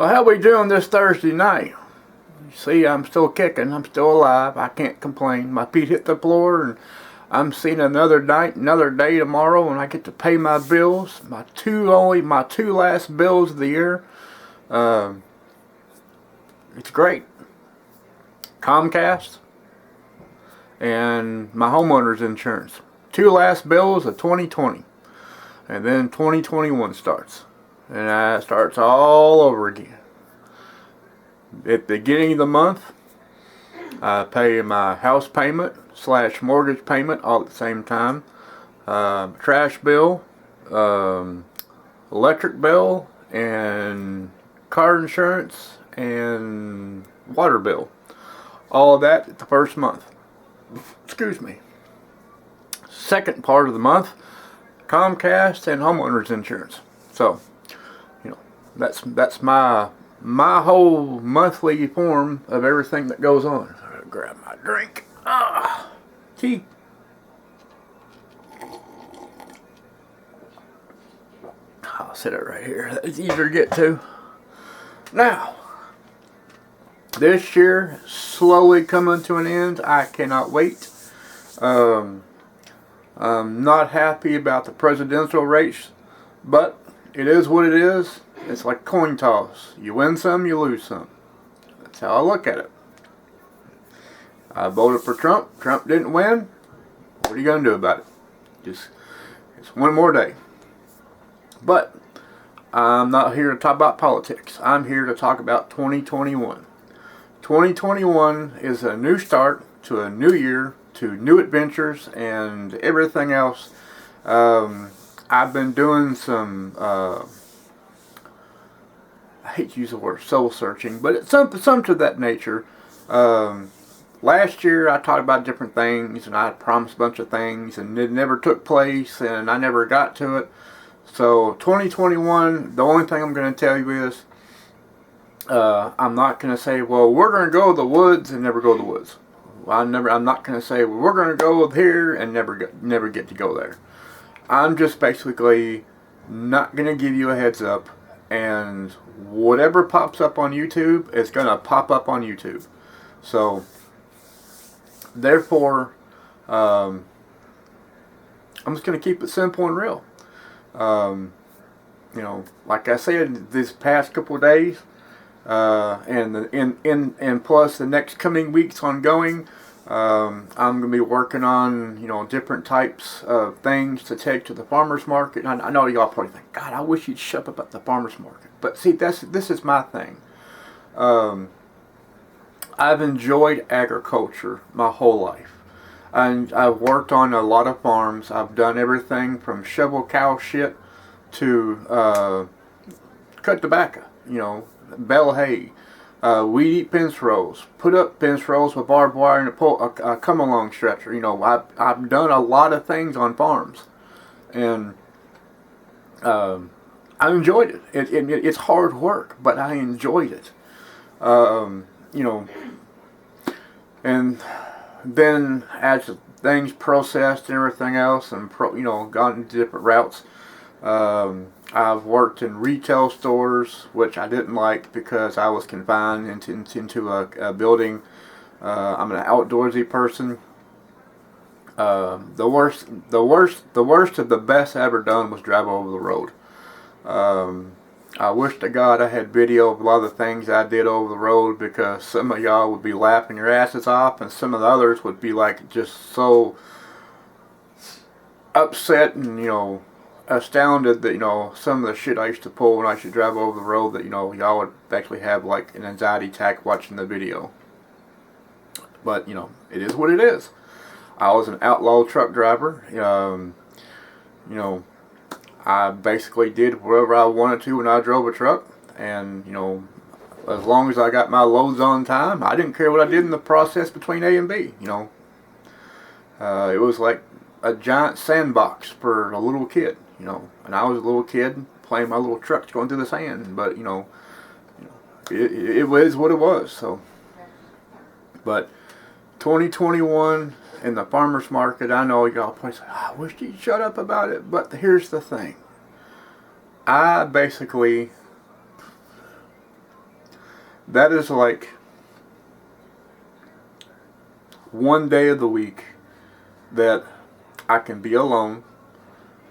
Well, how we doing this Thursday night? You see, I'm still kicking. I'm still alive. I can't complain. My feet hit the floor, and I'm seeing another night, another day tomorrow, and I get to pay my bills. My two last bills of the year. It's great. Comcast and my homeowner's insurance. Two last bills of 2020, and then 2021 starts. And that starts all over again. At the beginning of the month, I pay my house payment / mortgage payment all at the same time. Trash bill, electric bill, and car insurance, and water bill. All of that at the first month. Excuse me. Second part of the month, Comcast and homeowner's insurance. So, that's my whole monthly form of everything that goes on. I'm gonna grab my drink. Tea. I'll set it right here. It's easier to get to. Now, this year slowly coming to an end. I cannot wait. I'm not happy about the presidential race, but it is what it is. It's like coin toss. You win some, you lose some. That's how I look at it. I voted for Trump. Trump didn't win. What are you going to do about it? It's one more day. But I'm not here to talk about politics. I'm here to talk about 2021. 2021 is a new start to a new year, to new adventures and everything else. I've been doing some I hate to use the word soul searching, but it's some to that nature. Last year I talked about different things, and I promised a bunch of things, and it never took place, and I never got to it. So 2021, the only thing I'm going to tell you is, I'm not going to say, well, we're going to go to the woods and never go to the woods. I'm not going to say, well, we're going to go here and never get to go there. I'm just basically not going to give you a heads up, and whatever pops up on YouTube is going to pop up on YouTube. So, therefore, I'm just going to keep it simple and real. Like I said, this past couple of days, and plus the next coming weeks ongoing, I'm going to be working on, different types of things to take to the farmer's market. I know y'all probably think, God, I wish you'd shut up about the farmer's market. But see, this is my thing. I've enjoyed agriculture my whole life. And I've worked on a lot of farms. I've done everything from shovel cow shit to cut tobacco, bale hay, weed eat fence rows, put up fence rows with barbed wire and a come along stretcher. I've done a lot of things on farms, and I enjoyed it. It's hard work, but I enjoyed it. And then as things processed and everything else, and gone into different routes, I've worked in retail stores, which I didn't like because I was confined into a building. I'm an outdoorsy person. The worst of the best I ever done was drive over the road. I wish to God I had video of a lot of the things I did over the road, because some of y'all would be laughing your asses off, and some of the others would be like just so upset and astounded that some of the shit I used to pull when I used to drive over the road, that y'all would actually have like an anxiety attack watching the video. But it is what it is. I was an outlaw truck driver. I basically did whatever I wanted to when I drove a truck, and as long as I got my loads on time, I didn't care what I did in the process between A and B. It was like a giant sandbox for a little kid, and I was a little kid playing my little trucks going through the sand, but it was what it was. So, but 2021 in the farmer's market, I know y'all probably say, I wish you'd shut up about it, but here's the thing. I basically that is like one day of the week that I can be alone.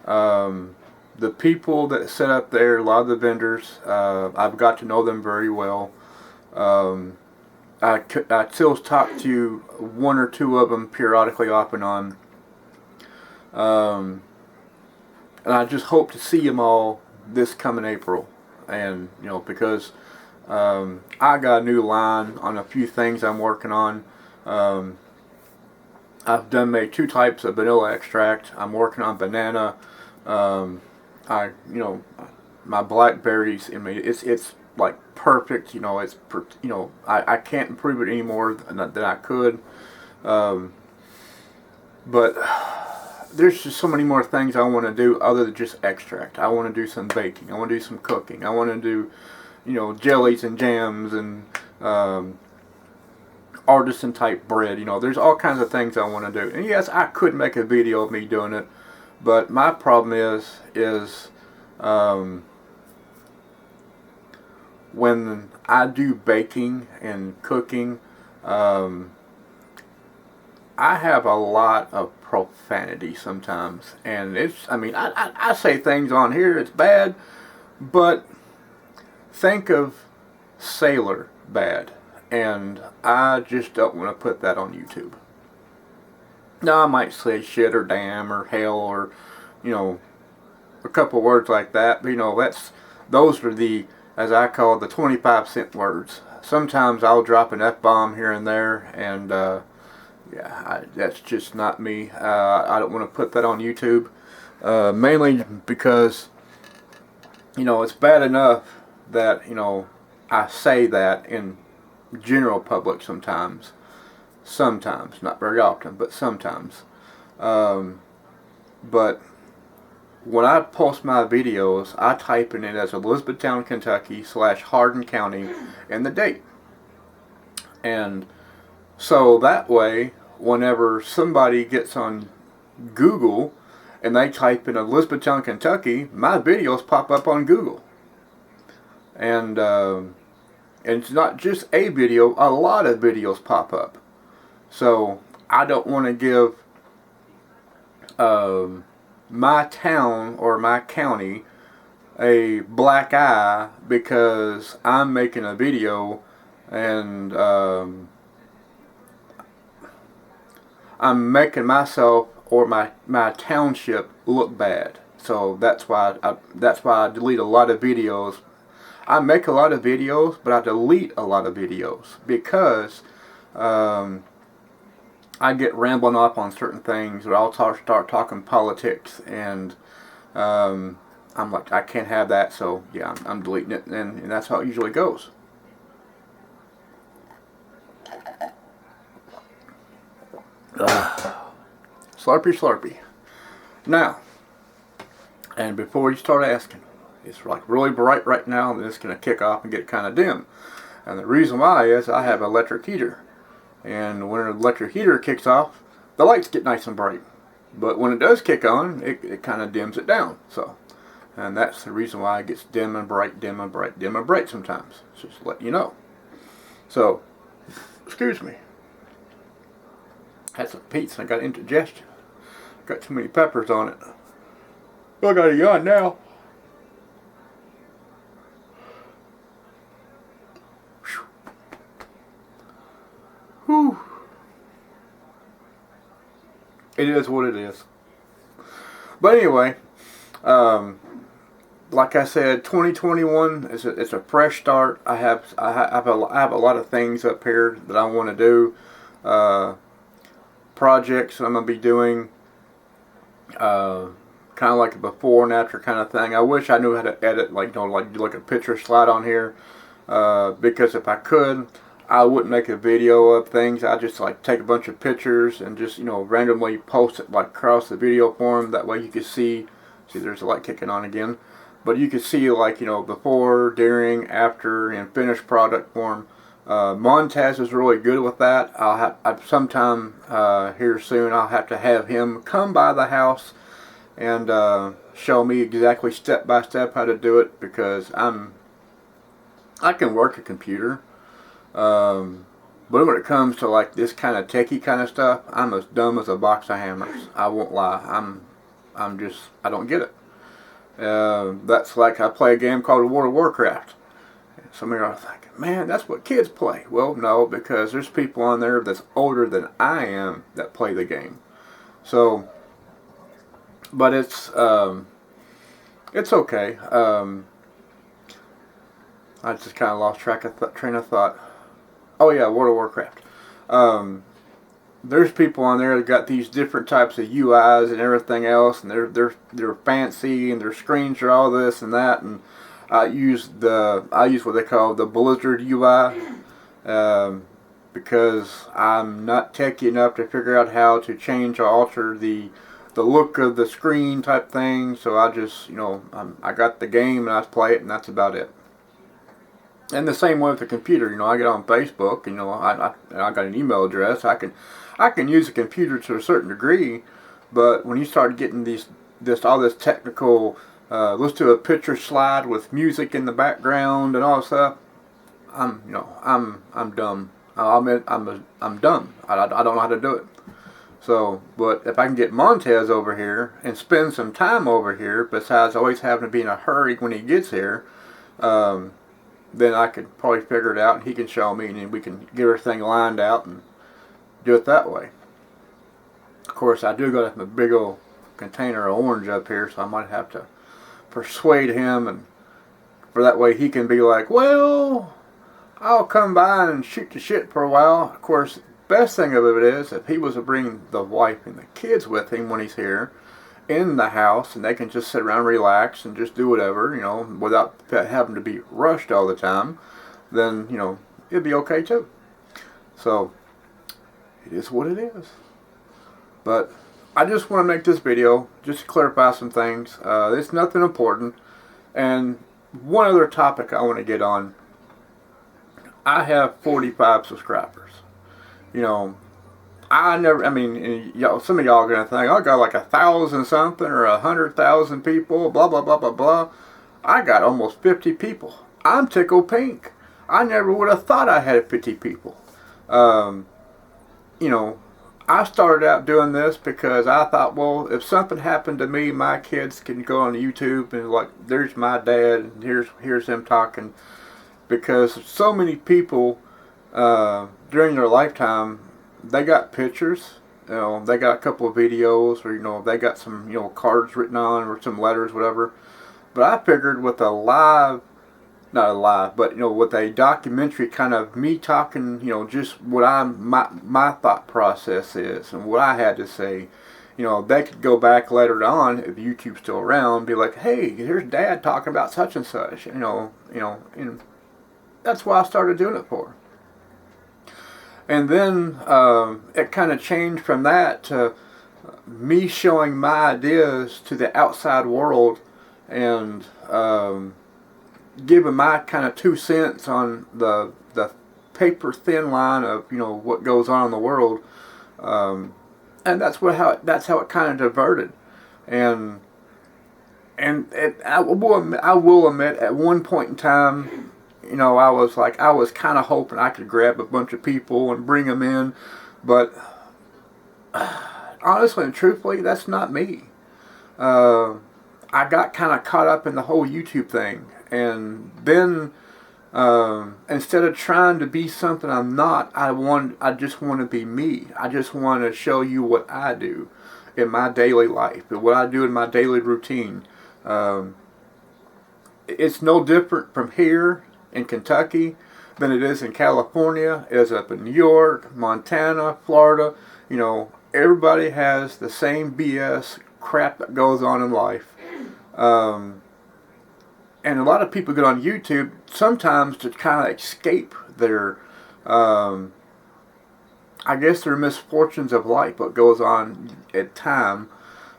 The people that set up there, a lot of the vendors, I've got to know them very well. I still talk to one or two of them periodically off and on. And I just hope to see them all this coming April. And, you know, because I got a new line on a few things I'm working on. I've made 2 types of vanilla extract. I'm working on banana. You know, my blackberries, I mean, it's like perfect. You know, I can't improve it any more than I could. But there's just so many more things I want to do other than just extract. I want to do some baking. I want to do some cooking. I want to do, you know, jellies and jams and artisan type bread. You know, there's all kinds of things I want to do. And yes, I could make a video of me doing it, but my problem is when I do baking and cooking, I have a lot of profanity sometimes, and I mean, I say things on here, it's bad, but think of sailor bad, and I just don't want to put that on YouTube. Now, I might say shit or damn or hell or, you know, a couple words like that, but, you know, those are the, as I call it, the 25-cent words. Sometimes I'll drop an F-bomb here and there, and yeah, that's just not me. I don't want to put that on YouTube, mainly because, you know, it's bad enough that, you know, I say that in general public sometimes, not very often, but sometimes. But when I post my videos, I type in it as Elizabethtown, Kentucky /Hardin County and the date. And so that way, whenever somebody gets on Google and they type in Elizabethtown, Kentucky, my videos pop up on Google. And it's not just a video, a lot of videos pop up. So I don't want to give my town or my county a black eye because I'm making a video and I'm making myself or my township look bad. So that's why I delete a lot of videos. I make a lot of videos, but I delete a lot of videos because I get rambling off on certain things, or I'll start talking politics, and I'm like, I can't have that, so yeah, I'm deleting it, and that's how it usually goes. Slurpy, slurpy. Now, and before you start asking, it's like really bright right now, and then it's going to kick off and get kind of dim. And the reason why is I have an electric heater. And when an electric heater kicks off, the lights get nice and bright. But when it does kick on, it kind of dims it down. So, and that's the reason why it gets dim and bright, dim and bright, dim and bright sometimes. Just to let you know. So, excuse me. Had some pizza and I got indigestion. Got too many peppers on it. I got a yawn now. Whew. It is what it is. But anyway, like I said, 2021 it's a fresh start. I have a lot of things up here that I want to do. Projects I'm gonna be doing. Kind of like a before and after kind of thing. I wish I knew how to edit, like, you know, like do like a picture slide on here. Because if I could, I wouldn't make a video of things. I just like take a bunch of pictures and just, you know, randomly post it like across the video form. That way you can see there's a light kicking on again. But you can see, like, you know, before, during, after, and finished product form. Montez is really good with that. I'll have sometime here soon. I'll have to have him come by the house and show me exactly step by step how to do it, because I can work a computer. But when it comes to like this kind of techie kind of stuff, I'm as dumb as a box of hammers. I won't lie. I don't get it. That's like I play a game called World of Warcraft. Some of you are thinking, man, that's what kids play. Well, no, because there's people on there that's older than I am that play the game. So, but it's okay. I just kind of lost track of train of thought. Oh yeah, World of Warcraft. There's people on there that got these different types of UIs and everything else, and they're fancy, and their screens are all this and that. And I use what they call the Blizzard UI because I'm not techy enough to figure out how to change or alter the look of the screen type thing. So I just I got the game and I play it, and that's about it. And the same way with the computer, I get on Facebook, I got an email address. I can use a computer to a certain degree, but when you start getting all this technical, let's do a picture slide with music in the background and all that stuff, I'm dumb. I'll admit I'm dumb. I don't know how to do it. So, but if I can get Montez over here and spend some time over here, besides always having to be in a hurry when he gets here, then I could probably figure it out, and he can show me, and then we can get everything lined out and do it that way. Of course, I do got a big old container of orange up here, so I might have to persuade him, and for that way he can be like, well, I'll come by and shoot the shit for a while. Of course, best thing of it is if he was to bring the wife and the kids with him when he's here in the house, and they can just sit around and relax and just do whatever, without having to be rushed all the time, then, it'd be okay too. So, it is what it is. But I just want to make this video just to clarify some things. It's nothing important. And one other topic I want to get on. I have 45 subscribers. Some of y'all are going to think, I got like 1,000 something or 100,000 people, blah, blah, blah, blah, blah. I got almost 50 people. I'm tickled pink. I never would have thought I had 50 people. I started out doing this because I thought, well, if something happened to me, my kids can go on YouTube and like, there's my dad, and here's him talking. Because so many people during their lifetime, they got pictures, they got a couple of videos, or they got some cards written on, or some letters, whatever. But I figured with a with a documentary kind of me talking, just what my thought process is and what I had to say, they could go back later on if YouTube's still around, and be like, hey, here's Dad talking about such and such, and that's why I started doing it for. And then it kind of changed from that to me showing my ideas to the outside world and giving my kind of 2 cents on the paper thin line of what goes on in the world, and that's how it kind of diverted. And I will admit, at one point in time, I was kind of hoping I could grab a bunch of people and bring them in, but honestly and truthfully, that's not me. I got kind of caught up in the whole YouTube thing, and then instead of trying to be something I'm not, I just want to be me. I just want to show you what I do in my daily life, and what I do in my daily routine. It's no different from here in Kentucky than it is in California, it is up in New York, Montana, Florida. Everybody has the same BS crap that goes on in life. And a lot of people get on YouTube sometimes to kind of escape their, I guess, their misfortunes of life, what goes on at time.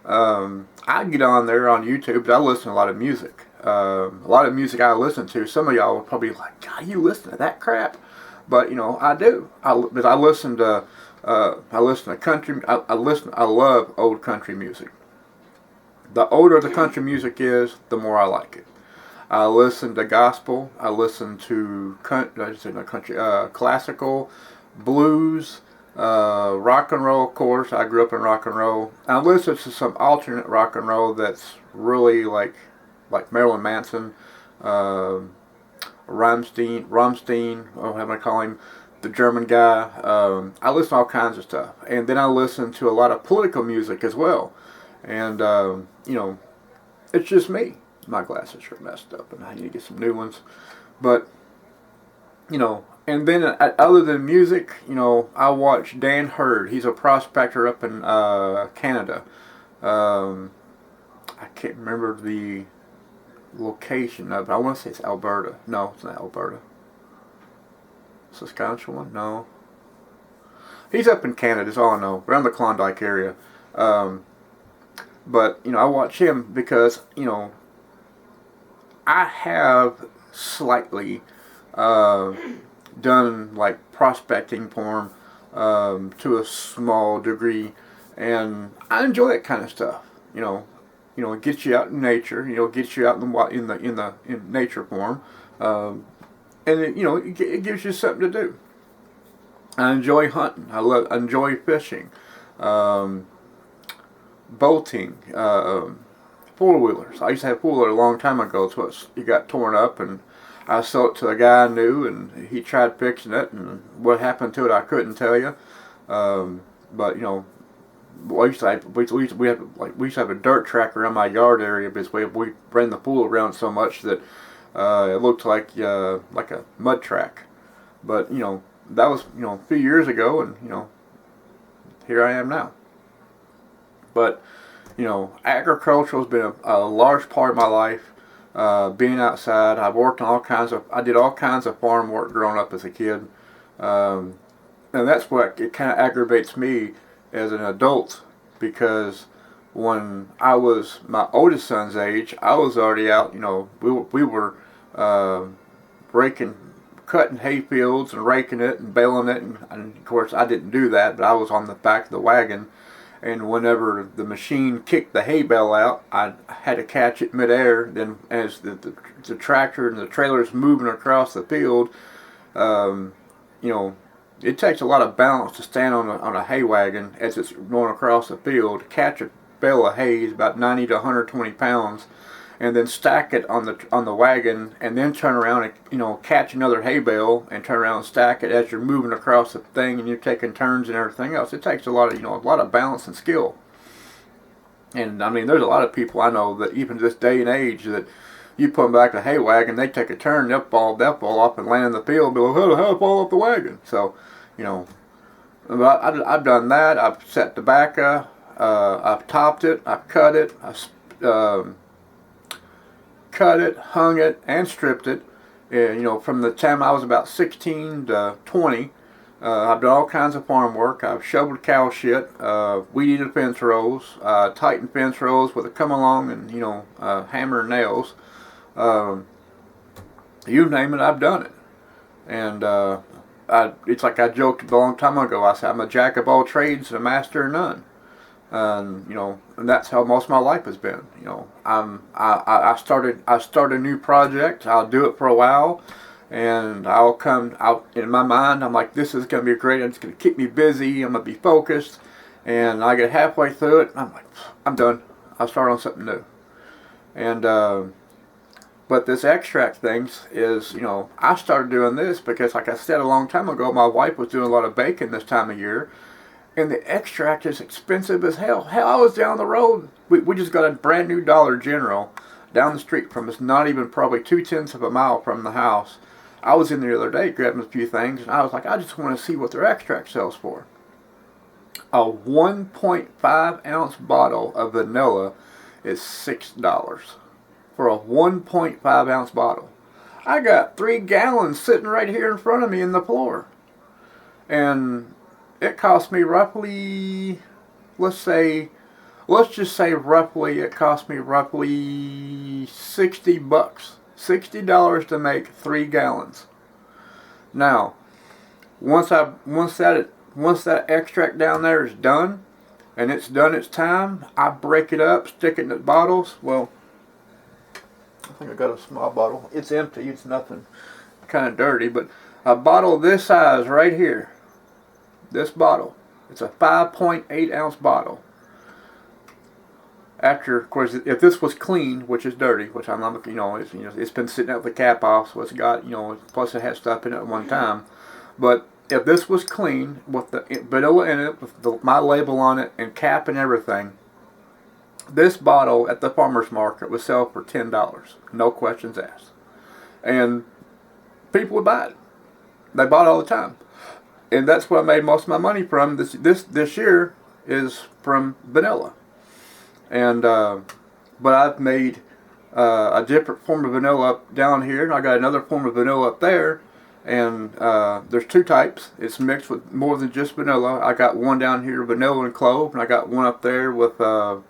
I get on there on YouTube, but I listen to a lot of music. A lot of music I listen to. Some of y'all will probably be like, God, you listen to that crap? But I do. But I listen to country. I love old country music. The older the country music is, the more I like it. I listen to gospel. I listen to classical, blues, rock and roll. Of course, I grew up in rock and roll. I listen to some alternate rock and roll that's really like Marilyn Manson, Rammstein, or how do I call him, the German guy. I listen to all kinds of stuff, and then I listen to a lot of political music as well. And you know, it's just me. My glasses are messed up, and I need to get some new ones. But you know, and then other than music, you know, I watch Dan Hurd. He's a prospector up in Canada. I can't remember the location of it. I want to say it's Alberta. No, it's not Alberta. Saskatchewan? No. He's up in Canada, is all I know, around the Klondike area. But, you know, I watch him because, you know, I have slightly done like prospecting porn to a small degree, and I enjoy that kind of stuff. You know, it gets you out in nature. You know, it gets you out in nature form, and it, you know, it gives you something to do. I enjoy hunting. I enjoy fishing, boating, four-wheelers. I used to have a four-wheeler a long time ago, so it got torn up, and I sold it to a guy I knew, and he tried fixing it, and what happened to it I couldn't tell you. But you know, we used to have a dirt track around my yard area because we ran the pool around so much that it looked like a mud track. But you know, that was, you know, a few years ago, and you know, here I am now. But you know, agriculture has been a large part of my life. Being outside, I did all kinds of farm work growing up as a kid, and that's what it kind of aggravates me as an adult, because when I was my oldest son's age, I was already out. You know, we were cutting hay fields and raking it and baling it, and of course I didn't do that, but I was on the back of the wagon. And whenever the machine kicked the hay bale out, I had to catch it midair. Then as the tractor and the trailer's moving across the field, you know, it takes a lot of balance to stand on a hay wagon as it's going across the field, catch a bale of hay, is about 90 to 120 pounds, and then stack it on the wagon, and then turn around and, you know, catch another hay bale and turn around and stack it as you're moving across the thing, and you're taking turns and everything else. It takes a lot of balance and skill. And I mean, there's a lot of people I know that even this day and age that you put them back in a hay wagon, they take a turn, they'll fall off and land in the field and be like, how did I fall off the wagon? So, you know, I've done that. I've set tobacco, I've topped it, I've cut it, hung it, and stripped it. You know, from the time I was about 16 to 20, I've done all kinds of farm work. I've shoveled cow shit, weed-eated fence rows, tightened fence rows with a come along and, you know, hammer and nails. You name it, I've done it. And it's like I joked a long time ago. I said I'm a jack of all trades and a master of none. You know, and that's how most of my life has been. You know, I start a new project. I'll do it for a while, and I'll come out in my mind. I'm like, this is going to be great. It's going to keep me busy. I'm going to be focused, and I get halfway through it, and I'm like, I'm done. I'll start on something new. And but this extract things is, you know, I started doing this because, like I said a long time ago, my wife was doing a lot of baking this time of year. And the extract is expensive as hell. Hell, I was down the road. We just got a brand new Dollar General down the street from us, not even probably 2/10 of a mile from the house. I was in there the other day grabbing a few things, and I was like, I just want to see what their extract sells for. A 1.5 ounce bottle of vanilla is $6 for a 1.5 ounce bottle. I got 3 gallons sitting right here in front of me in the floor. And it cost me roughly, let's just say roughly, it cost me roughly $60. $60 to make 3 gallons. Now, once that extract down there is done, and it's done its time, I break it up, stick it in the bottles. Well, I think I got a small bottle. It's empty. It's nothing kind of dirty, but a bottle this size right here, this bottle, it's a 5.8 ounce bottle. After, of course, if this was clean, which is dirty, which I'm not, it's been sitting out with the cap off, so it's got, plus it has stuff in it at one time. But if this was clean with the vanilla in it, with my label on it and cap and everything, this bottle at the farmer's market would sell for $10, no questions asked, and people would buy it. They bought it all the time, and that's what I made most of my money from. This year is from vanilla, and but I've made a different form of vanilla up down here, and I got another form of vanilla up there, and there's two types. It's mixed with more than just vanilla. I got one down here, vanilla and clove, and I got one up there with star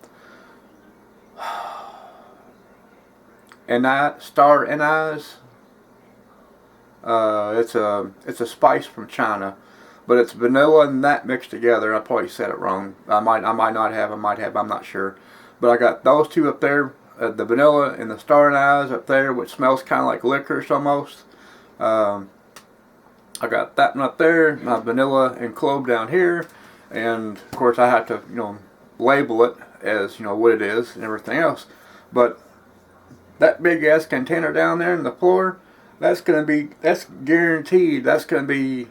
anise. It's a spice from China, but it's vanilla and that mixed together. I probably said it wrong. I might not have. I might have. I'm not sure. But I got those two up there, the vanilla and the star anise up there, which smells kind of like licorice almost. I got that one up there, my vanilla and clove down here, and of course I have to label it as what it is and everything else. But that big ass container down there in the floor, that's guaranteed. That's gonna be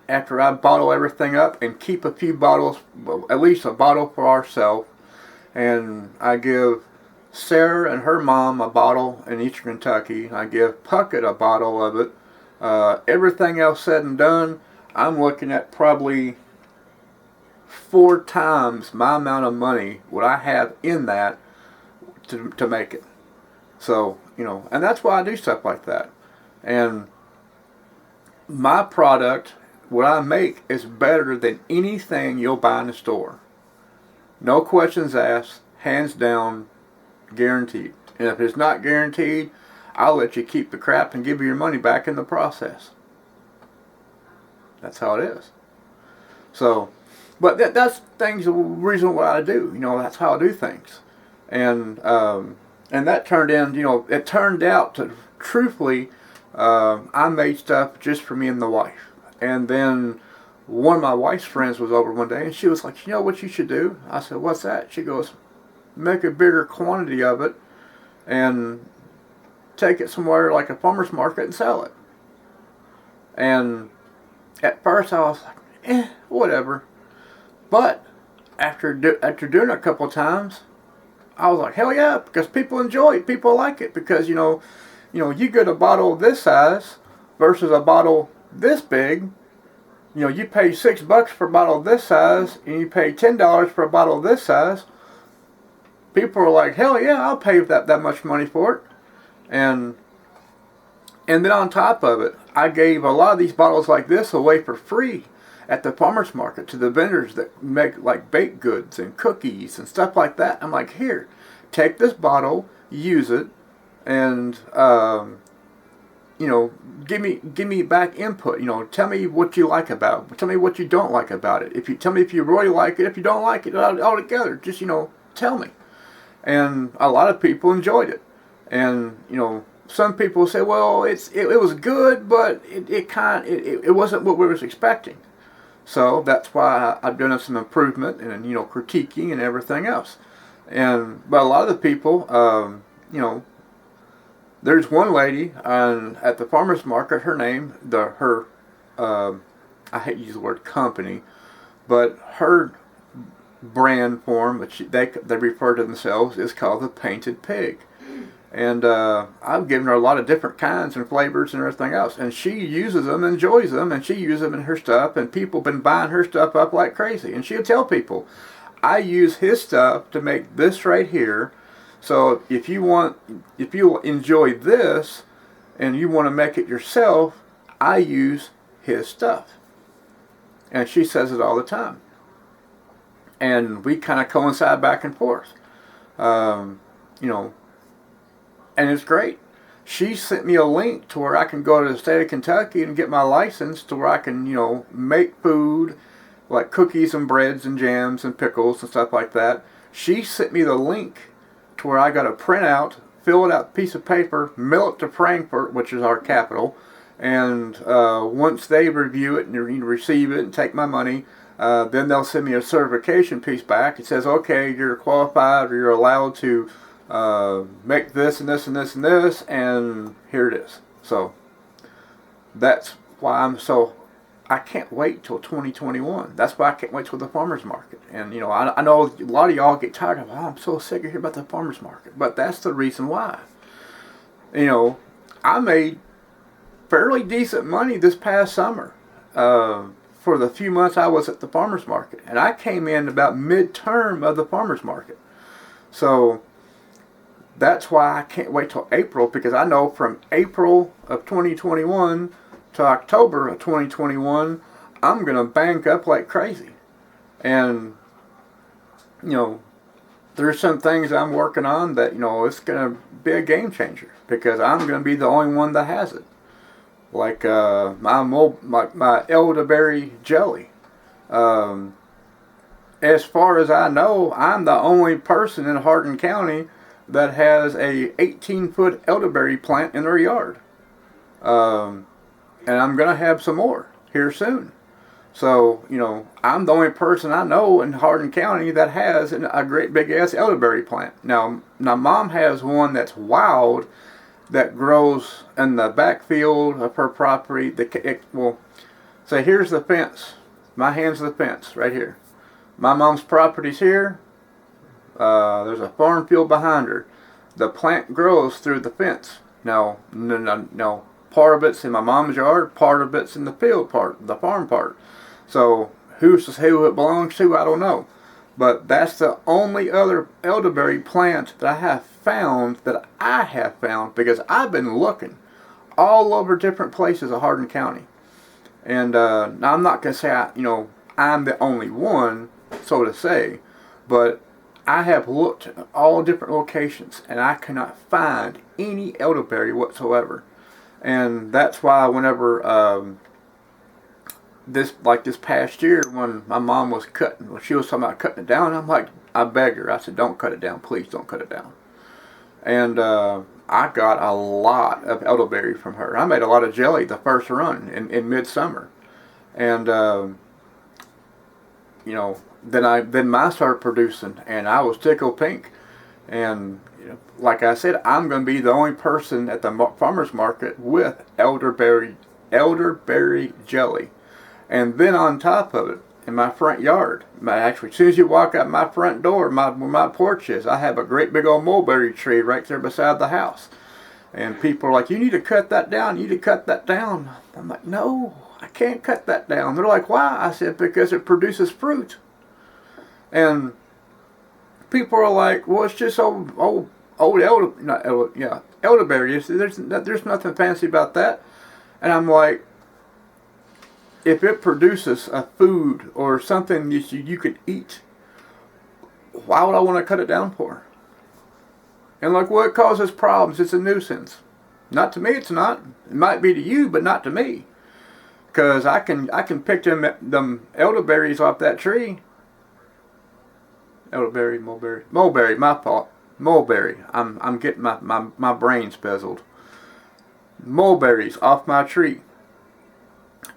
after I bottle everything up and keep a few bottles, well, at least a bottle for ourselves, and I give Sarah and her mom a bottle in Eastern Kentucky. I give Puckett a bottle of it. Everything else said and done, I'm looking at probably 4 times my amount of money what I have in that to make it. So, and that's why I do stuff like that. And my product, what I make, is better than anything you'll buy in the store. No questions asked, hands down, guaranteed. And if it's not guaranteed, I'll let you keep the crap and give you your money back in the process. That's how it is. So, but that's things, the reason why I do. That's how I do things. And that turned it turned out to, truthfully, I made stuff just for me and the wife. And then one of my wife's friends was over one day, and she was like, "You know what you should do?" I said, "What's that?" She goes, "Make a bigger quantity of it and take it somewhere like a farmer's market and sell it." And at first I was like, whatever. But after doing it a couple of times, I was like, hell yeah, because people enjoy it. People like it because, you get a bottle this size versus a bottle this big. You pay $6 for a bottle this size, and you pay $10 for a bottle this size. People are like, hell yeah, I'll pay that much money for it. And then on top of it, I gave a lot of these bottles like this away for free at the farmer's market to the vendors that make like baked goods and cookies and stuff like that. I'm like, here, take this bottle, use it, and give me back input. Tell me what you like about it. Tell me what you don't like about it. Tell me if you really like it. If you don't like it altogether, just tell me. And a lot of people enjoyed it. And some people say, well, it was good, but it wasn't what we was expecting. So that's why I've done some improvement and critiquing and everything else. But a lot of the people, there's one lady at the farmer's market. Her name, I hate to use the word company, but her brand form, which they refer to themselves, is called the Painted Pig. And I've given her a lot of different kinds and flavors and everything else. And she uses them, enjoys them, and she uses them in her stuff. And people have been buying her stuff up like crazy. And she'll tell people, I use his stuff to make this right here. So if you enjoy this and you want to make it yourself, I use his stuff. And she says it all the time. And we kind of coincide back and forth. And it's great. She sent me a link to where I can go to the state of Kentucky and get my license to where I can, make food like cookies and breads and jams and pickles and stuff like that. She sent me the link to where I got a printout fill it out piece of paper, mail it to Frankfurt, which is our capital, and once they review it and receive it and take my money, then they'll send me a certification piece back. It says, okay, you're qualified, or you're allowed to make this and this and this and this, and here it is. So that's why I can't wait till 2021. That's why I can't wait till the farmer's market. And I know a lot of y'all get tired of, I'm so sick of hearing about the farmer's market, but that's the reason why. I made fairly decent money this past summer for the few months I was at the farmer's market, and I came in about midterm of the farmer's market. So that's why I can't wait till April, because I know from April of 2021 to October of 2021, I'm going to bank up like crazy. And, there's some things I'm working on that, it's going to be a game changer, because I'm going to be the only one that has it. Like my elderberry jelly. As far as I know, I'm the only person in Hardin County that has a 18-foot elderberry plant in their yard. And I'm going to have some more here soon. So, I'm the only person I know in Hardin County that has a great big ass elderberry plant. Now Mom has one that's wild that grows in the backfield of her property. So here's the fence. My hand's the fence right here. My mom's property's here. There's a farm field behind her. The plant grows through the fence. No. Part of it's in my mom's yard, part of it's in the field part, the farm part. So who it belongs to, I don't know. But that's the only other elderberry plant that I have found, because I've been looking all over different places of Hardin County. And now I'm not going to say I'm the only one, so to say, but I have looked at all different locations and I cannot find any elderberry whatsoever. And that's why whenever this past year, when my mom was she was talking about cutting it down, I'm like, I begged her. I said, don't cut it down. Please don't cut it down. And I got a lot of elderberry from her. I made a lot of jelly the first run in midsummer. And, then mine started producing, and I was tickled pink. And like I said, I'm going to be the only person at the farmer's market with elderberry jelly. And then on top of it, in my front yard, actually, as soon as you walk out my front door, where my porch is, I have a great big old mulberry tree right there beside the house. And people are like, you need to cut that down. You need to cut that down. I'm like, no, I can't cut that down. They're like, why? I said, because it produces fruit. And people are like, well, it's just old elderberry. There's nothing fancy about that. And I'm like, if it produces a food or something you could eat, why would I want to cut it down for? And like, well, it causes problems. It's a nuisance. Not to me, it's not. It might be to you, but not to me. Because I can pick them elderberries off that tree. Mulberry, my fault. Mulberry. I'm getting my brains bezeled. Mulberries off my tree.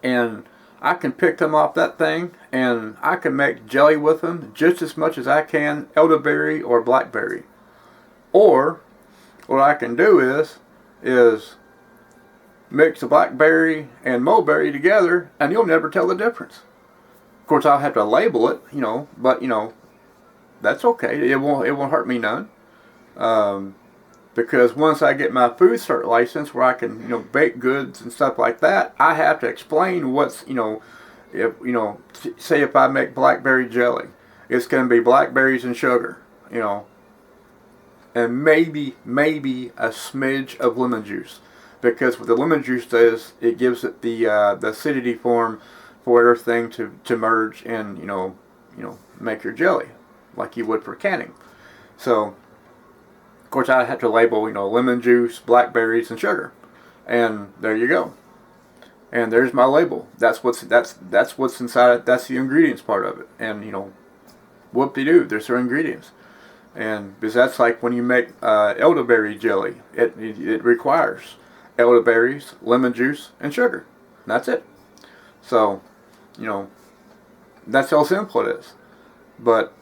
And I can pick them off that thing, and I can make jelly with them just as much as I can elderberry or blackberry. Or what I can do is mix the blackberry and mulberry together, and you'll never tell the difference. Of course, I'll have to label it, but that's okay. It won't hurt me none. Because once I get my food cert license, where I can bake goods and stuff like that, I have to explain what's say if I make blackberry jelly, it's going to be blackberries and sugar, and maybe a smidge of lemon juice, because what the lemon juice does, it gives it the acidity form for everything to merge and make your jelly like you would for canning. So of course, I have to label, lemon juice, blackberries, and sugar, and there you go. And there's my label. That's what's inside it. That's the ingredients part of it. And whoop-de-doo, there's their ingredients. And because that's like when you make elderberry jelly, it requires elderberries, lemon juice, and sugar. And that's it. So, you know, that's how simple it is. But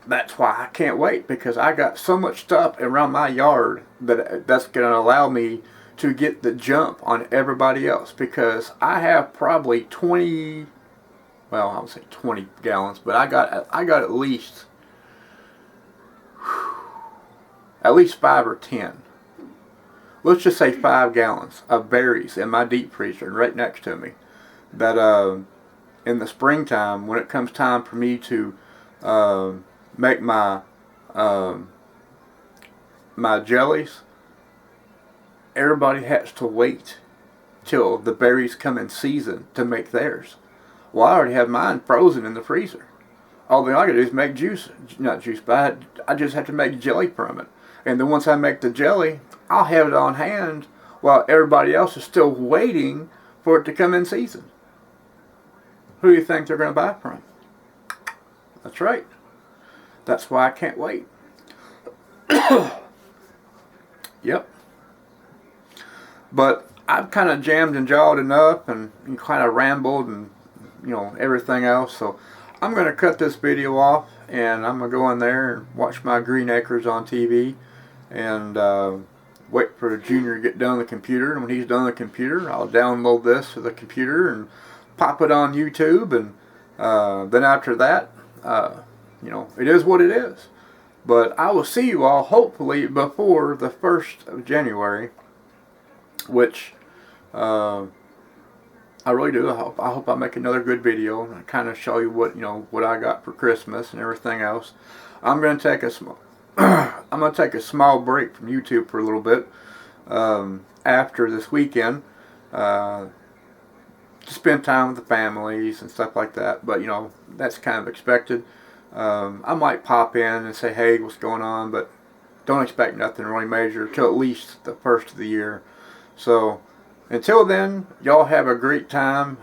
that's why I can't wait, because I got so much stuff around my yard that's going to allow me to get the jump on everybody else, because I have probably 20, well, I would say 20 gallons, but I got at least 5 or 10. Let's just say 5 gallons of berries in my deep freezer right next to me. That in the springtime, when it comes time for me to make my my jellies, everybody has to wait till the berries come in season to make theirs. Well, I already have mine frozen in the freezer. All I gotta do is make juice, not juice, but I just have to make jelly from it. And then once I make the jelly, I'll have it on hand while everybody else is still waiting for it to come in season. Who do you think they're going to buy from? That's right. That's why I can't wait. Yep. But I've kind of jammed and jawed enough and kind of rambled and, you know, everything else. So I'm going to cut this video off, and I'm going to go in there and watch my green acres on TV and wait for Junior to get done on the computer. And when he's done on the computer, I'll download this to the computer and pop it on YouTube. And then after that, you know, it is what it is. But I will see you all hopefully before the 1st of January, which I really do. I hope I make another good video and kind of show you what, you know, what I got for Christmas and everything else. I'm going to take a small break from YouTube for a little bit after this weekend to spend time with the families and stuff like that. But, you know, that's kind of expected. I might pop in and say, hey, what's going on? But don't expect nothing really major till at least the 1st of the year. So until then, y'all have a great time.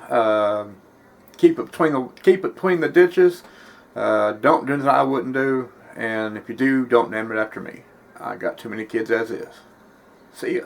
Keep it between the ditches. Don't do that I wouldn't do. And if you do, don't name it after me. I got too many kids as is. See ya.